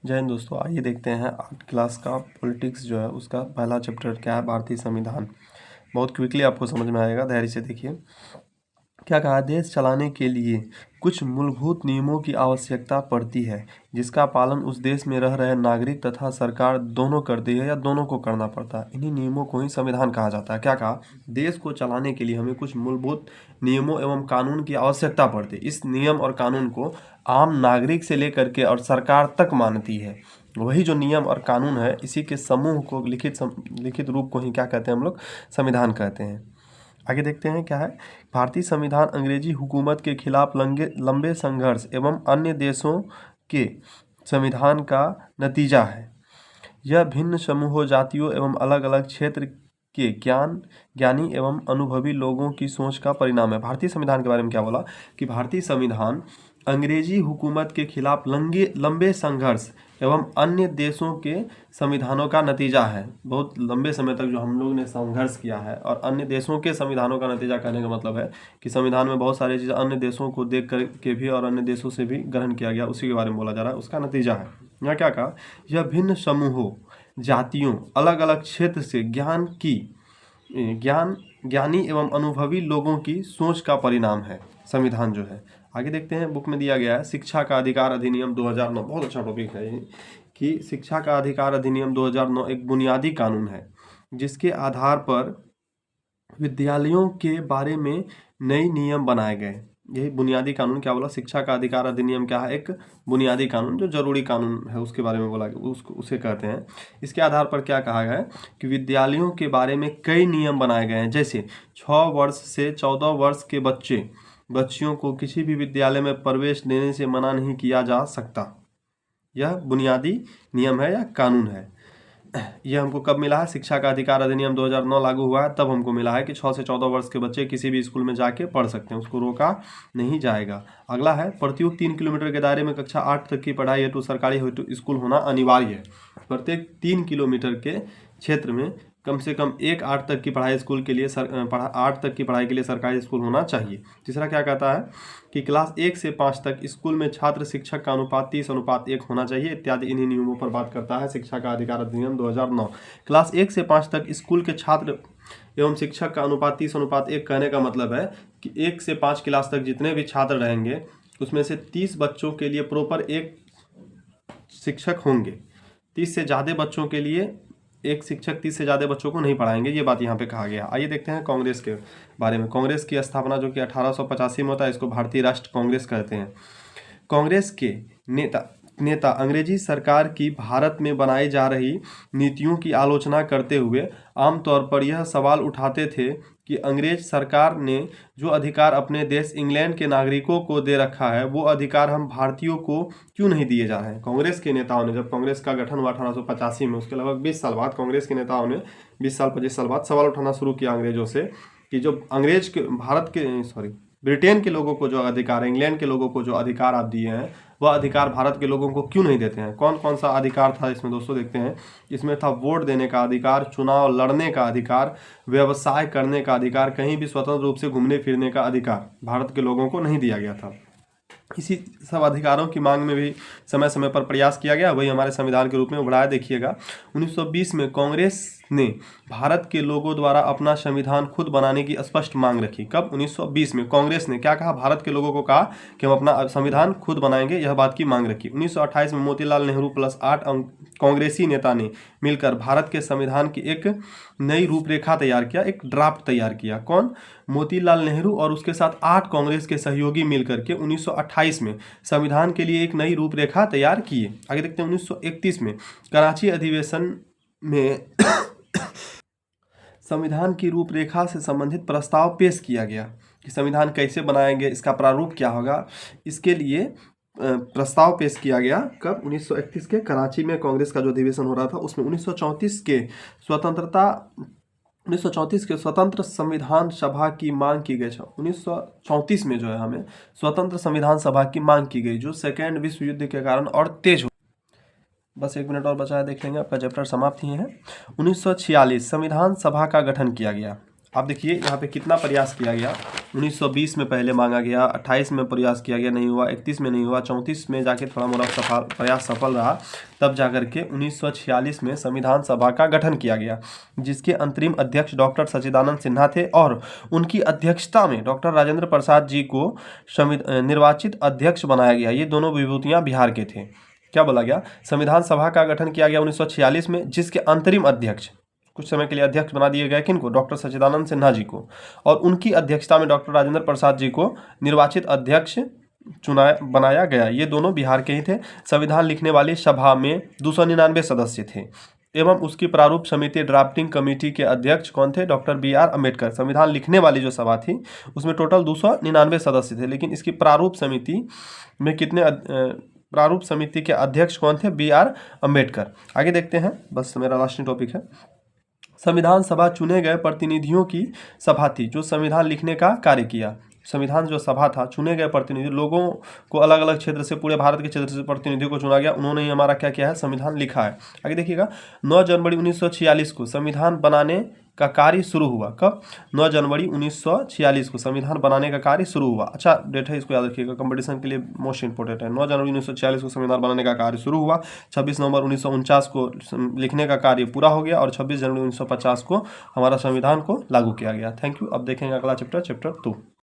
जय हिंद दोस्तों, आइए देखते हैं 8 क्लास का पॉलिटिक्स जो है उसका पहला चैप्टर क्या है, भारतीय संविधान। बहुत क्विकली आपको समझ में आएगा, धैर्य से देखिए। क्या कहा, देश चलाने के लिए कुछ मूलभूत नियमों की आवश्यकता पड़ती है जिसका पालन उस देश में रह रहे नागरिक तथा सरकार दोनों करती है या दोनों को करना पड़ता है। इन्हीं नियमों को ही संविधान कहा जाता है। क्या कहा, देश को चलाने के लिए हमें कुछ मूलभूत नियमों एवं कानून की आवश्यकता पड़ती है। इस नियम और कानून को आम नागरिक से लेकर के और सरकार तक मानती है। वही जो नियम और कानून है, इसी के समूह को लिखित रूप को ही क्या कहते हैं हम लोग, संविधान कहते हैं। आगे देखते हैं क्या है। भारतीय संविधान अंग्रेजी हुकूमत के खिलाफ लंबे संघर्ष एवं अन्य देशों के संविधान का नतीजा है। यह भिन्न समूहों, जातियों एवं अलग अलग क्षेत्र के ज्ञानी एवं अनुभवी लोगों की सोच का परिणाम है। भारतीय संविधान के बारे में क्या बोला कि भारतीय संविधान अंग्रेजी हुकूमत के खिलाफ लंबे संघर्ष एवं अन्य देशों के संविधानों का नतीजा है। बहुत लंबे समय तक जो हम लोग ने संघर्ष किया है और अन्य देशों के संविधानों का नतीजा कहने का मतलब है कि संविधान में बहुत सारी चीज़ें अन्य देशों को देख कर के भी और अन्य देशों से भी ग्रहण किया गया, उसी के बारे में बोला जा रहा है, उसका नतीजा है। यहाँ क्या कहा, यह भिन्न समूहों, जातियों, अलग अलग क्षेत्र से ज्ञानी एवं अनुभवी लोगों की सोच का परिणाम है संविधान जो है। आगे देखते हैं, बुक में दिया गया है शिक्षा का अधिकार अधिनियम 2009। बहुत अच्छा टॉपिक है ये कि शिक्षा का अधिकार अधिनियम 2009 एक बुनियादी कानून है जिसके आधार पर विद्यालयों के बारे में नए नियम बनाए गए। यही बुनियादी कानून क्या बोला, शिक्षा का अधिकार अधिनियम क्या है, एक बुनियादी कानून जो जरूरी कानून है उसके बारे में बोला, उसे कहते हैं। इसके आधार पर क्या कहा गया है कि विद्यालयों के बारे में कई नियम बनाए गए हैं, जैसे 6 वर्ष से 14 वर्ष के बच्चियों को किसी भी विद्यालय में प्रवेश देने से मना नहीं किया जा सकता। यह बुनियादी नियम है या कानून है। यह हमको कब मिला है, शिक्षा का अधिकार अधिनियम 2009 लागू हुआ है तब हमको मिला है कि 6 से 14 वर्ष के बच्चे किसी भी स्कूल में जाके पढ़ सकते हैं, उसको रोका नहीं जाएगा। अगला है, प्रत्येक 3 किलोमीटर के दायरे में कक्षा 8 तक की पढ़ाई हेतु सरकारी हेतु स्कूल होना अनिवार्य है। प्रत्येक 3 किलोमीटर के क्षेत्र में कम से कम एक 8 तक की पढ़ाई स्कूल के लिए 8 तक की पढ़ाई के लिए सरकारी स्कूल होना चाहिए। तीसरा क्या कहता है कि क्लास 1 से 5 तक स्कूल में छात्र शिक्षक का अनुपात 30:1 होना चाहिए इत्यादि इन्हीं नियमों पर बात करता है शिक्षा का अधिकार अधिनियम 2009। क्लास 1 से 5 तक स्कूल के छात्र एवं शिक्षक का अनुपात 30:1 कहने का मतलब है कि 1 से 5 क्लास तक जितने भी छात्र रहेंगे उसमें से 30 बच्चों के लिए प्रॉपर एक शिक्षक होंगे। 30 से ज़्यादा बच्चों के लिए एक शिक्षक 30 से ज़्यादा बच्चों को नहीं पढ़ाएंगे, ये बात यहाँ पे कहा गया। आइए देखते हैं कांग्रेस के बारे में। कांग्रेस की स्थापना जो कि 1885 में होता है, इसको भारतीय राष्ट्र कांग्रेस कहते हैं। कांग्रेस के नेता अंग्रेजी सरकार की भारत में बनाई जा रही नीतियों की आलोचना करते हुए आमतौर पर यह सवाल उठाते थे कि अंग्रेज सरकार ने जो अधिकार अपने देश इंग्लैंड के नागरिकों को दे रखा है वो अधिकार हम भारतीयों को क्यों नहीं दिए जा रहे हैं। कांग्रेस के नेताओं ने, जब कांग्रेस का गठन हुआ 1885 में, उसके लगभग 20 साल बाद कांग्रेस के नेताओं ने 20 साल 25 साल बाद सवाल उठाना शुरू किया अंग्रेजों से कि जो ब्रिटेन के लोगों को जो अधिकार है, इंग्लैंड के लोगों को जो अधिकार आप दिए हैं, वह अधिकार भारत के लोगों को क्यों नहीं देते हैं। कौन कौन सा अधिकार था इसमें दोस्तों, देखते हैं। इसमें था वोट देने का अधिकार, चुनाव लड़ने का अधिकार, व्यवसाय करने का अधिकार, कहीं भी स्वतंत्र रूप से घूमने फिरने का अधिकार भारत के लोगों को नहीं दिया गया था। इसी सब अधिकारों की मांग में भी समय समय पर प्रयास किया गया, वही हमारे संविधान के रूप में उभराया। देखिएगा 1920 में कांग्रेस ने भारत के लोगों द्वारा अपना संविधान खुद बनाने की स्पष्ट मांग रखी। कब, 1920 में कांग्रेस ने क्या कहा, भारत के लोगों को कहा कि हम अपना संविधान खुद बनाएंगे, यह बात की मांग रखी। 1928 में मोतीलाल नेहरू प्लस 8 कांग्रेसी नेता ने मिलकर भारत के संविधान की एक नई रूपरेखा तैयार किया, एक ड्राफ्ट तैयार किया। कौन, मोतीलाल नेहरू और उसके साथ 8 कांग्रेस के सहयोगी मिलकर के 1928 में संविधान के लिए एक नई रूपरेखा तैयार किए। आगे देखते हैं, 1931 में कराची अधिवेशन में संविधान की रूपरेखा से संबंधित प्रस्ताव पेश किया गया कि संविधान कैसे बनाएंगे, इसका प्रारूप क्या होगा। इसके लिए प्रस्ताव पेश किया गया कब, 1931 के कराची में कांग्रेस का जो अधिवेशन हो रहा था उसमें। 1934 के स्वतंत्र संविधान सभा की मांग की गई। 1934 में जो है हमें स्वतंत्र संविधान सभा की मांग की गई, जो सेकेंड विश्व युद्ध के कारण और तेज हो। बस 1 मिनट और बचा है, देख लेंगे, आपका चैप्टर समाप्त ही है। 1946 संविधान सभा का गठन किया गया। आप देखिए यहाँ पे कितना प्रयास किया गया। 1920 में पहले मांगा गया, 28 में प्रयास किया गया, नहीं हुआ, 31 में नहीं हुआ, 34 में जाके थोड़ा मोड़ा प्रयास सफल रहा, तब जाकर के 1946 में संविधान सभा का गठन किया गया, जिसके अंतरिम अध्यक्ष डॉक्टर सच्चिदानंद सिन्हा थे और उनकी अध्यक्षता में डॉक्टर राजेंद्र प्रसाद जी को निर्वाचित अध्यक्ष बनाया गया। ये दोनों विभूतियाँ बिहार के थे। क्या बोला गया? संविधान सभा का गठन किया गया 1946 में, जिसके अंतरिम अध्यक्ष, कुछ समय के लिए अध्यक्ष बना दिए गए किनको? डॉक्टर सच्चिदानंद सिन्हा जी को, और उनकी अध्यक्षता में डॉक्टर राजेंद्र प्रसाद जी को निर्वाचित अध्यक्ष बनाया गया। ये दोनों बिहार के ही थे। संविधान लिखने वाली सभा में 299 सदस्य थे एवं उसकी प्रारूप समिति ड्राफ्टिंग कमेटी के अध्यक्ष कौन थे? Doctor BR Ambedkar. संविधान लिखने वाली जो सभा थी उसमें टोटल 299 सदस्य थे, लेकिन इसकी प्रारूप समिति में कितने प्रारूप समिति के अध्यक्ष कौन थे? BR अम्बेडकर। आगे देखते हैं, बस मेरा लास्ट टॉपिक है। संविधान सभा चुने गए प्रतिनिधियों की सभा थी जो संविधान लिखने का कार्य किया। संविधान जो सभा था, चुने गए प्रतिनिधि, लोगों को अलग अलग क्षेत्र से, पूरे भारत के क्षेत्र से प्रतिनिधियों को चुना गया, उन्होंने ही हमारा क्या किया है? संविधान लिखा है। आगे देखिएगा, 9 जनवरी 1946 को संविधान बनाने का कार्य शुरू हुआ। कब? 9 जनवरी 1946 को संविधान बनाने का कार्य शुरू हुआ। अच्छा डेट है, इसको याद रखिएगा, कंपटीशन के लिए मोस्ट इंपोर्टेंट है। 9 जनवरी 1946 को संविधान बनाने का कार्य शुरू हुआ। 26 नवंबर 1949 को लिखने का कार्य पूरा हो गया और 26 जनवरी 1950 को हमारा संविधान को लागू किया गया। Thank you. अब देखेंगे अगला चैप्टर 2।